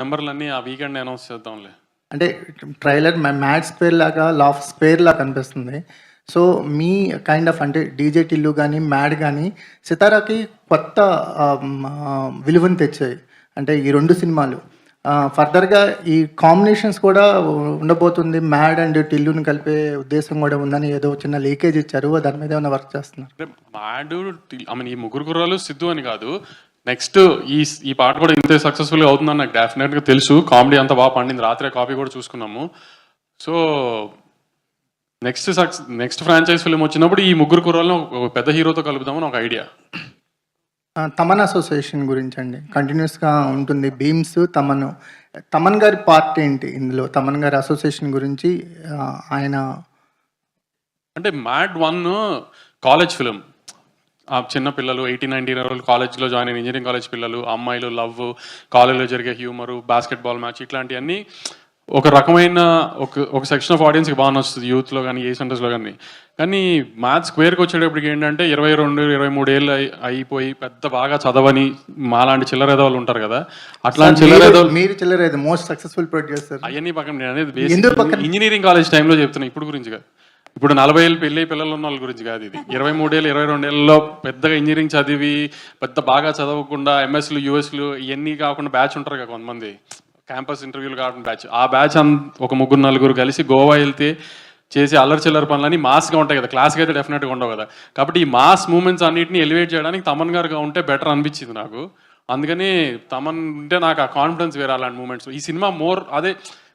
నెంబర్లన్నీ ఆ weekend announce చేద్దాంలే. అంటే ట్రైలర్ మ్యాడ్ స్క్వేర్ లాగా, లాఫ్ స్క్వేర్ లాగా కనిపిస్తుంది. సో, మీ కైండ్ ఆఫ్ అంటే డీజే టిల్లు గానీ, మ్యాడ్ గానీ సితారాకి కొత్త విలువను తెచ్చాయి. అంటే ఈ 2 సినిమాలు. ఫర్దర్‌గా ఈ కాంబినేషన్స్ కూడా ఉండబోతుంది. మ్యాడ్ అండ్ టిల్లుని కలిపే ఉద్దేశం గూడా ఉందని ఏదో చిన్న లీకేజ్ ఇచ్చారు. దాని మీద ఏమైనా వర్క్ చేస్తున్నారా? అంటే మ్యాడు, ఐ మీన్ ఈ ముగ్గురు కుర్రాళ్ళు, సిద్ధు అని కాదు. నెక్స్ట్ ఈ పాట కూడా ఇంతే సక్సెస్ఫుల్గా అవుతుందని నాకు డెఫినెట్గా తెలుసు. కామెడీ అంతా బాగా పండింది. రాత్రే కాపీ కూడా చూసుకున్నాము. సో నెక్స్ట్ ఫ్రాంచైజ్ ఫిల్మ్ వచ్చినప్పుడు ఈ ముగ్గురు కుర్రాలను ఒక పెద్ద హీరోతో కలుపుదామని ఒక ఐడియా. తమన్ అసోసియేషన్ గురించండి. కంటిన్యూస్‌గా ఉంటుంది. భీమ్స్, తమన్. తమన్ గారి పార్ట్ ఏంటి ఇందులో? తమన్ గారి అసోసియేషన్ గురించి ఆయన అంటే మ్యాడ్ 1 కాలేజ్ ఫిలిం. ఆ చిన్న పిల్లలు 18-19 ఇయర్ ఓల్డ్ కాలేజ్లో జాయిన్ అయిన ఇంజనీరింగ్ కాలేజ్ పిల్లలు, అమ్మాయిలు, లవ్, కాలేజ్లో జరిగే హ్యూమరు, బాస్కెట్బాల్ మ్యాచ్ ఇట్లాంటివన్నీ ఒక రకమైన ఒక సెక్షన్ ఆఫ్ ఆడియన్స్కి బాగా నచ్చుతుంది. యూత్లో కానీ ఏ సెంటర్స్లో కానీ. కానీ మ్యాథ్స్ స్క్వేర్కి వచ్చేటప్పటికి ఏంటంటే 22-23 ఏళ్ళు అయిపోయి పెద్ద బాగా చదవని మాలాంటి చిల్లరేదవాళ్ళు ఉంటారు కదా, అట్లాంటి చిల్లరేదవాళ్ళు. మీరు చిల్లరేది మోస్ట్ సక్సెస్ఫుల్ ప్రొడ్యూసర్. అవన్నీ పక్కన నేను అనేది ఇంజనీరింగ్ కాలేజ్ టైంలో చెప్తున్నా, ఇప్పుడు గురించి కాదు. ఇప్పుడు 40 ఏళ్ళు పెళ్ళి పిల్లలు ఉన్న వాళ్ళ గురించి కాదు ఇది. 23 ఏళ్ళు 22 ఏళ్ళలో పెద్దగా ఇంజనీరింగ్ చదివి పెద్ద బాగా చదవకుండా ఎంఎస్లు యూఎస్లు ఇవన్నీ కాకుండా బ్యాచ్ ఉంటారు కదా కొంతమంది, క్యాంపస్ ఇంటర్వ్యూలు కాకుండా బ్యాచ్. ఆ బ్యాచ్ ఒక 3-4 కలిసి గోవా వెళ్తే చేసి అల్లరి చిల్లర పనులని మాస్గా ఉంటాయి కదా, క్లాస్కి అయితే డెఫినెట్గా ఉండవు కదా. కాబట్టి ఈ మాస్ మూమెంట్స్ అన్నింటినీ ఎలివేట్ చేయడానికి తమన్ గారుగా ఉంటే బెటర్ అనిపించింది నాకు. అందుకని తమన్ ఉంటే నాకు ఆ కాన్ఫిడెన్స్ వేరే అలాంటి మూమెంట్స్. ఈ సినిమా మోర్ అదే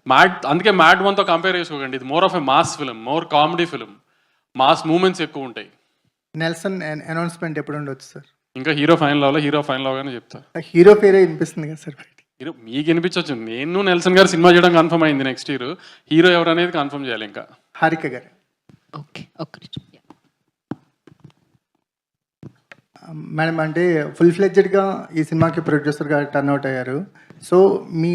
మ్యాడ్, అందుకే మ్యాడ్ 1తో కంపేర్ చేసుకోకండి. ఇది more of a mass film, more comedy film, mass moments ఎక్కువ ఉంటాయి. నెల్సన్ అనౌన్స్మెంట్ ఎప్పుడు ఉండొచ్చు సార్? ఇంకా హీరో ఫైనల్ అవ్వాలి, హీరో ఫైనల్ అవగానే చెప్తా. హీరో పేరే వినిపిస్తుంది కదా సార్? హీరో మీకు వినిపించవచ్చు. నేను నెల్సన్ గారు సినిమా చేయడం కన్ఫర్మ్ అయింది. నెక్స్ట్ ఇయర్ హీరో ఎవరు అనేది కన్ఫర్మ్ చేయాలి. ఇంకా హారిక గారు. ఓకే, మేడం, అంటే ఫుల్ ఫ్లెడ్జెడ్గా ఈ సినిమాకి ప్రొడ్యూసర్గా టర్న్ అవుట్ అయ్యారు. సో మీ